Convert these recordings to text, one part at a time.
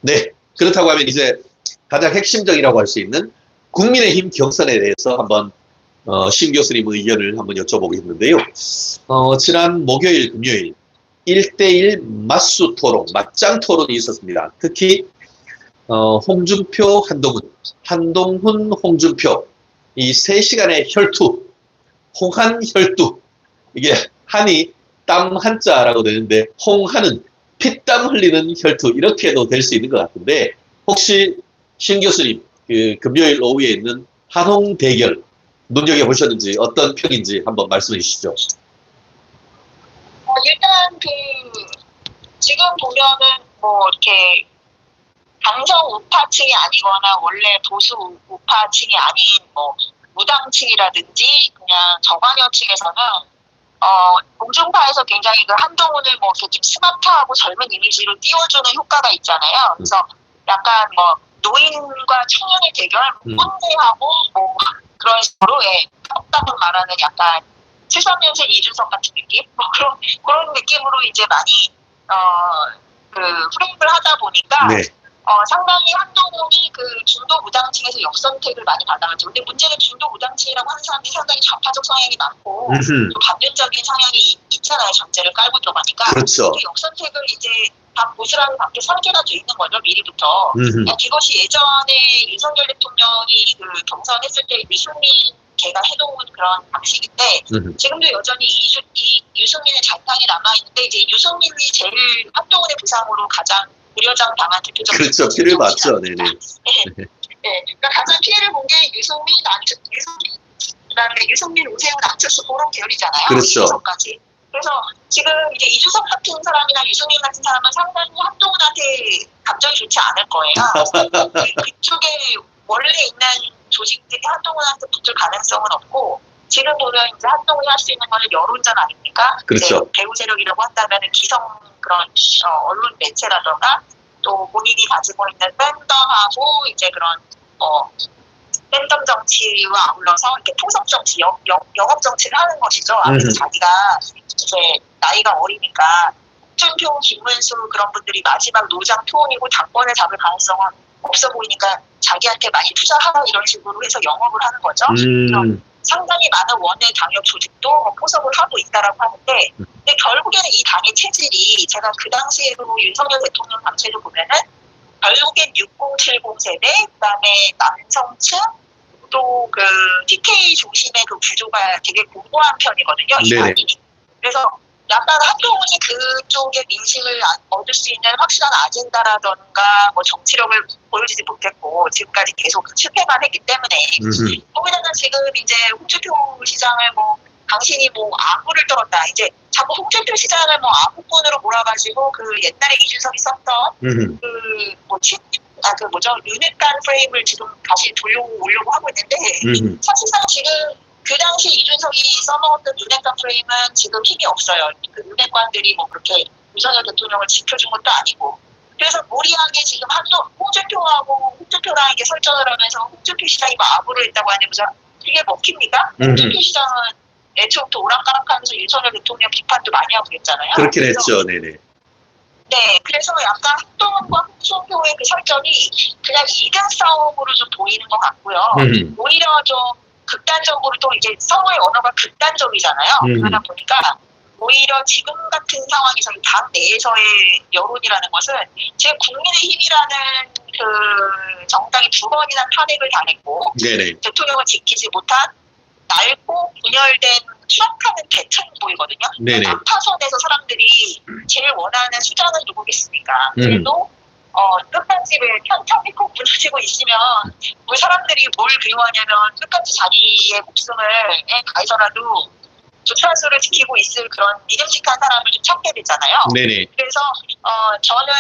네. 그렇다고 하면 이제 가장 핵심적이라고 할 수 있는 국민의힘 경선에 대해서 한번 신 교수님 의견을 한번 여쭤보겠는데요. 지난 목요일, 금요일 1대1 맞수 토론, 맞짱 토론이 있었습니다. 특히 홍준표, 한동훈, 한동훈, 홍준표 이 3시간의 혈투, 홍한 혈투, 이게 한이 땀 한자라고 되는데 홍한은 피땀 흘리는 혈투, 이렇게도 될 수 있는 것 같은데, 혹시 신 교수님 그 금요일 오후에 있는 한홍 대결 눈여겨보셨는지 어떤 평인지 한번 말씀해 주시죠. 일단 지금 보면은 뭐 이렇게 강성 우파층이 아니거나 원래 보수 우파층이 아닌 뭐 무당층이라든지 그냥 저관여층에서는 공중파에서 굉장히 그 한동훈을 뭐 이렇게 좀 스마트하고 젊은 이미지로 띄워주는 효과가 있잖아요. 그래서 약간 뭐 노인과 청년의 대결, 꼰대하고 뭐 그런 식으로의 떴다고 말하는 약간 73년생 이준석 같은 느낌? 뭐 그런 느낌으로 이제 많이 프레임을 하다 보니까 네. 상당히 한동훈이 그 중도 무당층에서 역선택을 많이 받아가지고, 근데 문제는 중도 무당층이라고 하는 사람들이 상당히 좌파적 성향이 많고 또 반면적인 성향이 있잖아요. 전제를 깔고 들어가니까. 그렇죠. 그 역선택을 이제 다 고스란히 받게 설계가 돼 있는 거죠, 미리부터. 그것이 예전에 윤석열 대통령이 그 경선했을 때 유승민 걔가 해놓은 그런 방식인데, 지금도 여전히 유승민의 잔탕이 남아있는데, 이제 유승민이 제일 한동훈의 부상으로 가장 불여장 당한 대표적. 그렇죠. 피를 봤죠. 네네. 네. 그러니까 가장 피해를 본 게 유승민, 그다음에 유승민, 오세훈, 안철수 그런 계열이잖아요. 그렇죠. 이준석까지. 그래서 지금 이제 이준석 같은 사람이나 유승민 같은 사람은 상당히 한동훈한테 감정이 좋지 않을 거예요. 그쪽에 원래 있는 조직들이 한동훈한테 붙을 가능성은 없고, 지금 보면 이제 한동훈이 할 수 있는 거는 여론전 아닙니까? 그렇죠. 배후 세력이라고 한다면 기성 그런 언론 매체라던가 또 본인이 가지고 있는 팬덤하고 이제 그런 팬덤 정치와 아울러서 이렇게 통섭 정치, 영업 정치를 하는 것이죠. 아무래도 자기가 이제 나이가 어리니까 홍준표, 김문수 그런 분들이 마지막 노장 투혼이고 당권을 잡을 가능성은 없어 보이니까 자기한테 많이 투자하라 이런 식으로 해서 영업을 하는 거죠. 상당히 많은 원내 당협 조직도 포섭을 하고 있다라고 하는데, 근데 결국에는 이 당의 체질이, 제가 그 당시에도 윤석열 대통령 당시에도 보면은 결국엔 6070 세대, 그다음에 남성층, 또 그 TK 중심의 그 구조가 되게 공고한 편이거든요, 이 당이. 그래서 약간 한동훈이 그쪽의 민심을 얻을 수 있는 확실한 아젠다라던가 뭐 정치력을 보여주지 못했고 지금까지 계속 실패만 했기 때문에, 거기다가 지금 이제 홍준표 시장을 뭐 당신이 뭐 아부를 떨었다, 이제 자꾸 홍준표 시장을 뭐 아부꾼으로 몰아가지고 그 옛날에 이준석이 썼던 윤핵관 프레임을 지금 다시 돌려오려고 하고 있는데, 사실상 지금 그 당시 이준석이 써먹었던 윤핵관 프레임은 지금 힘이 없어요. 그 윤핵관들이 뭐 그렇게 윤석열 대통령을 지켜준 것도 아니고, 그래서 무리하게 지금 홍준표랑 이게 설전을 하면서 홍준표 시장이 뭐 아부를 했다고 하면서 그게 먹힙니까? 홍준표 시장은 애초부터 오락가락하면서 윤석열 대통령 비판도 많이 하고 있잖아요. 그렇긴 했죠. 네네. 네, 그래서 약간 한동훈과 홍준표의 그 설전이 그냥 2등 싸움으로 좀 보이는 것 같고요. 오히려 좀 극단적으로, 또 이제 서로의 언어가 극단적이잖아요. 그러다 보니까 오히려 지금 같은 상황에서 당 내에서의 여론이라는 것은, 지금 국민의힘이라는 그 정당이 2번이나 탄핵을 당했고, 네네. 대통령을 지키지 못한 낡고 분열된 추락하는 대처럼 보이거든요. 남파선에서 사람들이 제일 원하는 수장은 누구겠습니까? 그래도 끝까지 편찮고 무너지고 있으면 우리 사람들이 뭘 그리워하냐면 끝까지 자기의 목숨을 다해서라도 조차수를 지키고 있을 그런 믿음직한 사람을 좀 찾게 되잖아요. 네네. 그래서 저는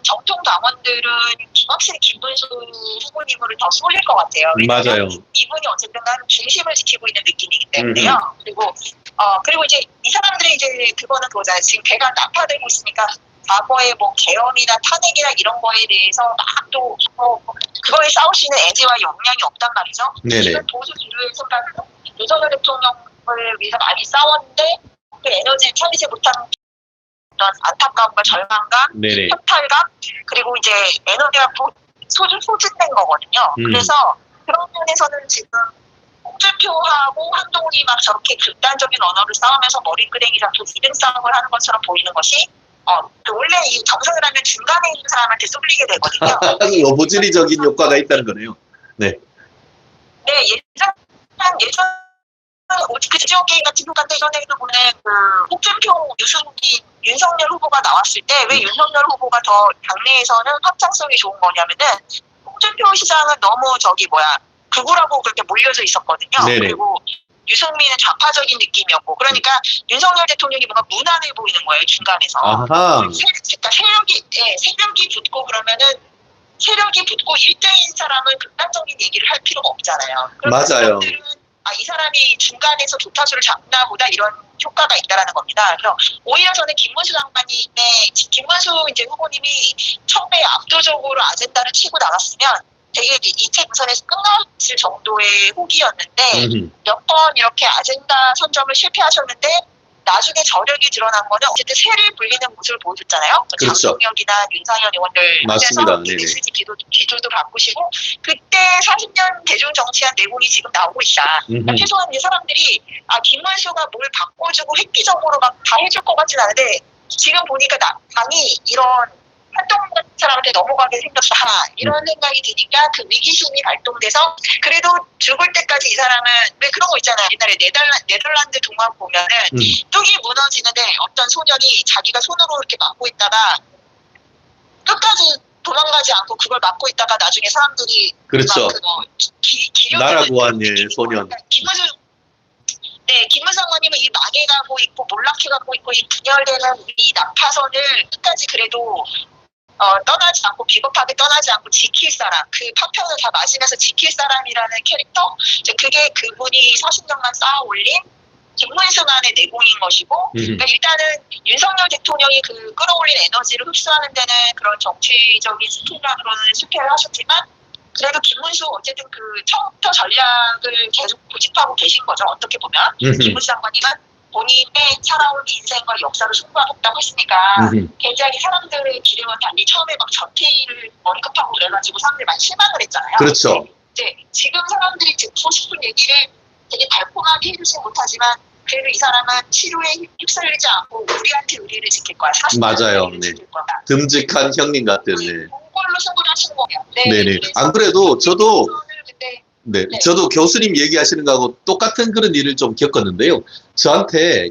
정통 당원들은 확실히 김문수 후보님을 더 쏠릴 것 같아요. 맞아요. 이분이 어쨌든 간 중심을 지키고 있는 느낌이기 때문에요. 그리고 이제 이 사람들이 이제 그거는 그거잖아요. 지금 배가 나파되고 있으니까 과거의 뭐 계엄이나 탄핵이나 이런 거에 대해서 막 또 그거에 싸울 수 있는 에너지와 역량이 없단 말이죠. 지금 보수 주류에서는 윤석열 대통령을 위해서 많이 싸웠는데 그 에너지를 차리지 못한 어떤 안타까움과 절망감, 네네. 허탈감, 그리고 이제 에너지가 소진된 거거든요. 그래서 그런 면에서는 지금 홍준표하고 한동훈이 막 저렇게 극단적인 언어를 싸우면서 머리끄댕이 잡고 이등 싸움을 하는 것처럼 보이는 것이 원래 이 정선을 하면 중간에 있는 사람한테 쏠리게 되거든요. 로보질리적인 효과가 있다는 거네요. 네. 네, 예전 그 지역 게임 같은 효과인데 이전에도 보면 그 홍준표, 유승민, 윤석열 후보가 나왔을 때 왜 윤석열 후보가 더 당내에서는 확장성이 좋은 거냐면은 홍준표 시장은 너무 극우라고 그렇게 몰려져 있었거든요. 네네. 그리고 유승민은 좌파적인 느낌이었고 그러니까 윤석열 대통령이 뭔가 무난해 보이는 거예요 중간에서. 아하. 세력이 붙고 그러면은 세력이 붙고 1등인 사람은 극단적인 얘기를 할 필요가 없잖아요. 맞아요. 이 사람이 중간에서 도타수를 잡나 보다 이런 효과가 있다라는 겁니다. 그래서 오히려 저는 김문수 이제 후보님이 처음에 압도적으로 아젠다를 치고 나갔으면 되게 이채 분선에서 끝났을 정도의 혹이었는데 몇 번 이렇게 아젠다 선점을 실패하셨는데 나중에 저력이 드러난 거는 어쨌든 세를 불리는 모습을 보여줬잖아요. 그렇죠. 장동혁이나 윤상현 의원들 맞습니다. 하면서 메시지 기조도 바꾸시고 그때 40년 대중 정치한 내공이 지금 나오고 있다. 그러니까 최소한 이제 사람들이 김문수가 뭘 바꿔주고 획기적으로 막 다 해줄 것 같진 않은데 지금 보니까 당이 이런 한동훈 같은 사람한테 넘어가게 생겼다 이런 생각이 드니까 그 위기심이 발동돼서 그래도 죽을 때까지 이 사람은 왜 그런 거 있잖아요. 옛날에 네덜란드 동화 보면은 뚝이 무너지는데 어떤 소년이 자기가 손으로 이렇게 막고 있다가 끝까지 도망가지 않고 그걸 막고 있다가 나중에 사람들이 그렇죠. 나라고 한 소년. 김문수 장관님은 이 망해가고 있고 몰락해가고 있고 이 분열되는 이 낙하선을 끝까지 그래도 떠나지 않고 비겁하게 떠나지 않고 지킬 사람 그 파편을 다 맞으면서 지킬 사람이라는 캐릭터 그게 그분이 40년간 쌓아 올린 김문수만의 내공인 것이고 그러니까 일단은 윤석열 대통령이 그 끌어올린 에너지를 흡수하는 데는 그런 정치적인 스킬만으로는 실패를 하셨지만 그래도 김문수 어쨌든 그 처음부터 전략을 계속 고집하고 계신 거죠. 어떻게 보면 김문수 장관님은 본인의 살아온 인생과 역사를 승부하겠다고 했으니까 굉장히 사람들의 기대와 달리 처음에 막 전태일을 언급하고 그래가지고 사람들이 많이 실망을 했잖아요. 그렇죠. 이제 지금 사람들이 듣고 싶은 얘기를 되게 달콤하게 해주진 못하지만 그래도 이 사람은 치료에 휩쓸리지 않고 우리한테 의리를 지킬 거야. 맞아요. 네. 듬직한 형님 같은. 그걸로 승부를 하시는 거예요. 네네. 안 그래도 저도 교수님 얘기하시는 거하고 똑같은 그런 일을 좀 겪었는데요. 저한테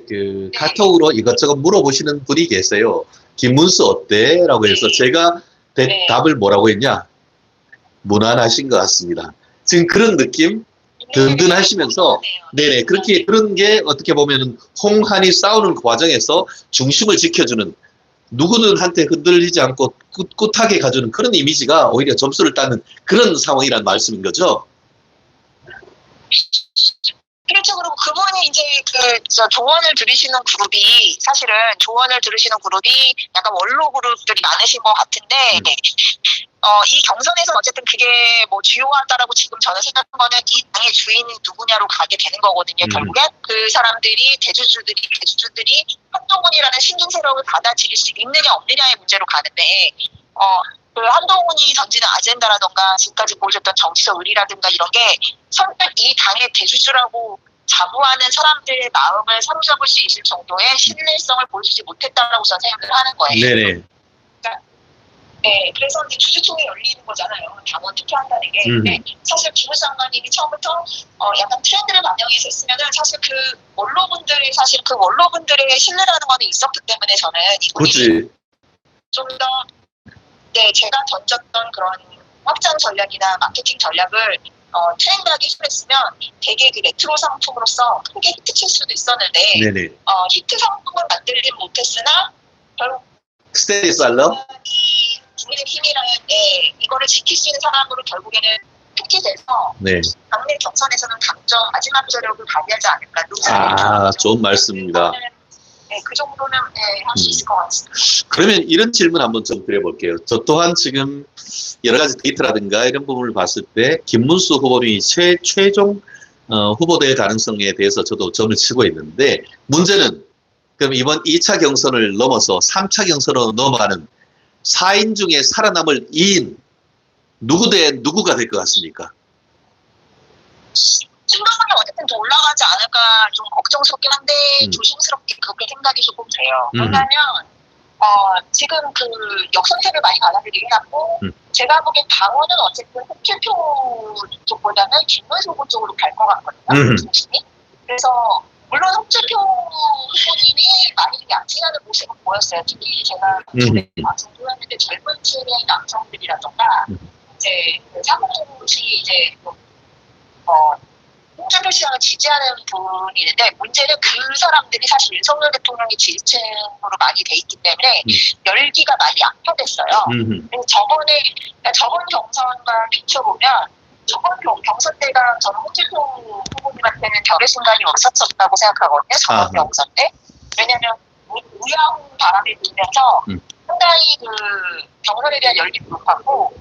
카톡으로 이것저것 물어보시는 분이 계세요. 김문수 어때? 라고 해서 제가 답을 뭐라고 했냐? 무난하신 것 같습니다. 지금 그런 느낌? 든든하시면서, 네네. 그런 게 어떻게 보면은 홍한이 싸우는 과정에서 중심을 지켜주는 누구는 한테 흔들리지 않고 꿋꿋하게 가주는 그런 이미지가 오히려 점수를 따는 그런 상황이란 말씀인 거죠. 그렇죠. 그리고 그분이 이제 조언을 들으시는 그룹이 사실은 조언을 들으시는 그룹이 약간 원로 그룹들이 많으신 것 같은데 이 경선에서 어쨌든 그게 뭐 주요하다라고 지금 저는 생각한 거는 이 당의 주인이 누구냐로 가게 되는 거거든요. 결국엔 그 사람들이 대주주들이 한동훈이라는 신진 세력을 받아들일 수 있느냐 없느냐의 문제로 가는데 그 한동훈이 던지는 아젠다라던가 지금까지 보여줬던 정치적 의리라든가 이런 게 선뜻 이 당의 대주주라고 자부하는 사람들의 마음을 사로잡을 수 있을 정도의 신뢰성을 보여주지 못했다라고 저는 생각을 하는 거예요. 네네. 네, 그래서 이제 주주총회 열리는 거잖아요. 당원 투표한다는 게. 근데 사실 김문수 장관님이 처음부터 약간 트렌드를 반영해서 했으면은 사실 그 원로분들의 신뢰라는 거는 있었기 때문에 저는 이분이 좀 더 제가 던졌던 그런 확장 전략이나 마케팅 전략을 트렌드하게 했으면 되게 그 레트로 상품으로서 크게 히트칠 수도 있었는데 히트 상품을 만들진 못했으나 결국 스테디살러 국민의힘이라는 이거를 지킬 수 있는 사람으로 결국에는 표기돼서 당내 경선에서는 마지막 저력을 발휘하지 않을까. 좋은 말씀입니다. 그 정도는 할 수 있을 것 같습니다. 그러면 이런 질문 한번 좀 드려볼게요. 저 또한 지금 여러 가지 데이터라든가 이런 부분을 봤을 때 김문수 후보님이 최종 후보될 가능성에 대해서 저도 점을 치고 있는데 문제는 그럼 이번 2차 경선을 넘어서 3차 경선으로 넘어가는 4인 중에 살아남을 2인 누구 대 누구가 될 것 같습니까? 신동훈이 어쨌든 더 올라가지 않을까 좀 걱정스럽긴 한데 조심스럽게 그렇게 생각이 조금 돼요. 왜냐하면 지금 그 역선택을 많이 받아들이긴 하고 제가 보기엔 당원은 어쨌든 홍준표 쪽보다는 김문수 후보 쪽으로 갈 것 같거든요. 중심이. 그래서 물론 홍준표 후보님이 많이 양진하는 모습은 보였어요. 특히 제가 방송 보였는데 젊은 층의 남성들이라던가 이제 그 사무실이 이제 홍준표 시장을 지지하는 분이 있는데 문제는 그 사람들이 사실 윤석열 대통령의 지지층으로 많이 돼 있기 때문에 열기가 많이 약화됐어요. 그래서 저번 경선과 비춰보면 저번 경선 때가 저는 홍준표 후보님한테는 별의 순간이 없었다고 생각하거든요. 저번 경선 때. 왜냐하면 우양 바람이 불면서 상당히 그 경선에 대한 열기도 높았고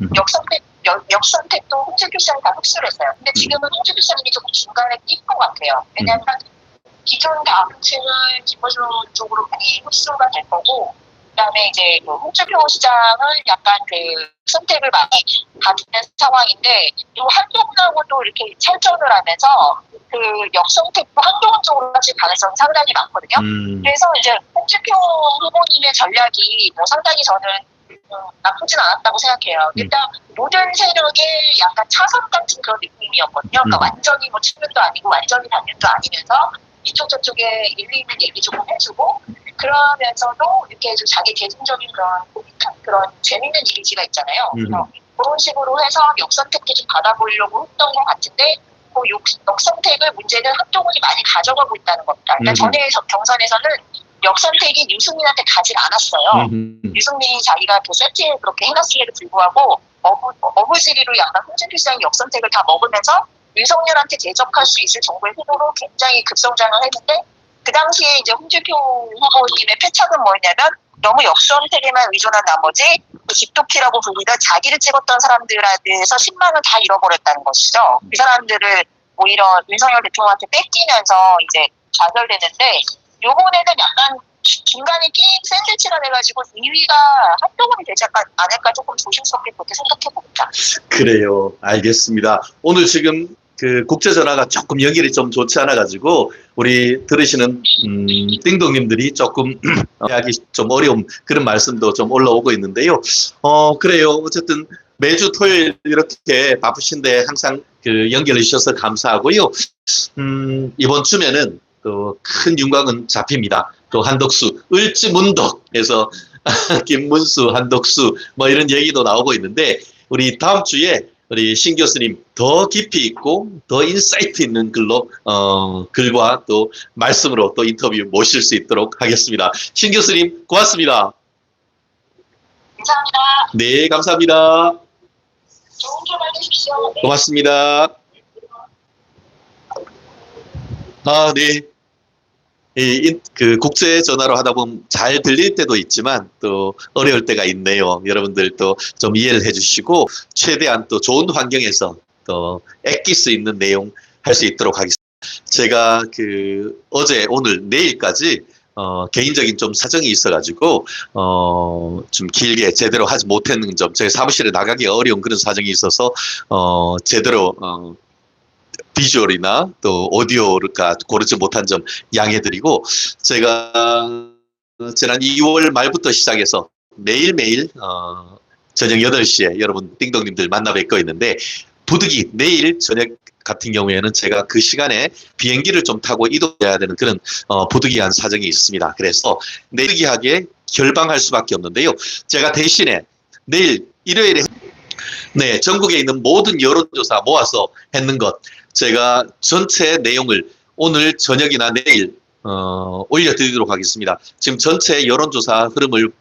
역선택도 홍준표 시장이 다 흡수를 했어요. 근데 지금은 홍준표 시장이 조금 중간에 낀 것 같아요. 왜냐하면 기존 다음층은 김문수 쪽으로 많이 흡수가 될 거고, 그다음에 이제 그 홍준표 시장은 약간 그 선택을 많이 받는 상황인데, 이 한동훈하고 또 이렇게 철전을 하면서 그 역선택도 한동훈 쪽으로 가질 가능성이 상당히 많거든요. 그래서 이제 홍준표 후보님의 전략이 뭐 상당히 저는 나쁘진 않았다고 생각해요. 일단 모든 세력의 약간 차선 같은 그런 느낌이었거든요. 그러니까 완전히 뭐 측면도 아니고 완전히 반면도 아니면서 이쪽 저쪽에 일리 있는 얘기 조금 해주고 그러면서도 이렇게 좀 자기 대중적인 그런 재밌는 이미지가 있잖아요. 그런 식으로 해서 역선택도 좀 받아보려고 했던 것 같은데 그 역선택을 문제는 한동훈이 많이 가져가고 있다는 겁니다. 그러니까 전에 경선에서는 역선택이 유승민한테 가지 않았어요. 유승민이 자기가 그 세트에 그렇게 해놨음에도 불구하고 어부지리로 약간 홍준표 시장이 역선택을 다 먹으면서 윤석열한테 대적할 수 있을 정도의 후보로 굉장히 급성장을 했는데 그 당시에 이제 홍준표 후보님의 패착은 뭐였냐면 너무 역선택에만 의존한 나머지 그 집도키라고 불리던 자기를 찍었던 사람들에 대해서 신망을 다 잃어버렸다는 것이죠. 그 사람들을 오히려 윤석열 대통령한테 뺏기면서 이제 좌절됐는데 요번에는 약간 중간에 낀 샌드위치가 돼가지고 2위가 한동훈이 되지 않을까 조금 조심스럽게 그렇게 생각해 봅니다. 그래요. 알겠습니다. 오늘 지금 그 국제 전화가 조금 연결이 좀 좋지 않아 가지고 우리 들으시는 띵동님들이 조금 하기 좀 어려운 그런 말씀도 좀 올라오고 있는데요. 그래요. 어쨌든 매주 토요일 이렇게 바쁘신데 항상 그 연결해 주셔서 감사하고요. 이번 주면은 또 큰 윤곽은 잡힙니다. 또 한덕수, 을지문덕에서 김문수, 한덕수 뭐 이런 얘기도 나오고 있는데 우리 다음 주에 우리 신 교수님 더 깊이 있고 더 인사이트 있는 글과 또 말씀으로 또 인터뷰 모실 수 있도록 하겠습니다. 신 교수님 고맙습니다. 감사합니다. 네, 감사합니다. 좋은 주말 되십시오. 네. 고맙습니다. 네. 그 국제 전화로 하다 보면 잘 들릴 때도 있지만 또 어려울 때가 있네요. 여러분들 또 좀 이해를 해주시고 최대한 또 좋은 환경에서 또 아낄 수 있는 내용 할 수 있도록 하겠습니다. 제가 그 어제 오늘 내일까지 개인적인 좀 사정이 있어가지고 좀 길게 제대로 하지 못했는 점, 저희 사무실에 나가기 어려운 그런 사정이 있어서 제대로 비주얼이나 또 오디오가 고르지 못한 점 양해드리고 제가 지난 2월 말부터 시작해서 매일매일 저녁 8시에 여러분 띵동님들 만나 뵙고 있는데 부득이 내일 저녁 같은 경우에는 제가 그 시간에 비행기를 좀 타고 이동해야 되는 그런 부득이한 사정이 있습니다. 그래서 부득이하게 결방할 수밖에 없는데요. 제가 대신에 내일 일요일에 네, 전국에 있는 모든 여론조사 모아서 했는 것 제가 전체 내용을 오늘 저녁이나 내일 올려드리도록 하겠습니다. 지금 전체 여론조사 흐름을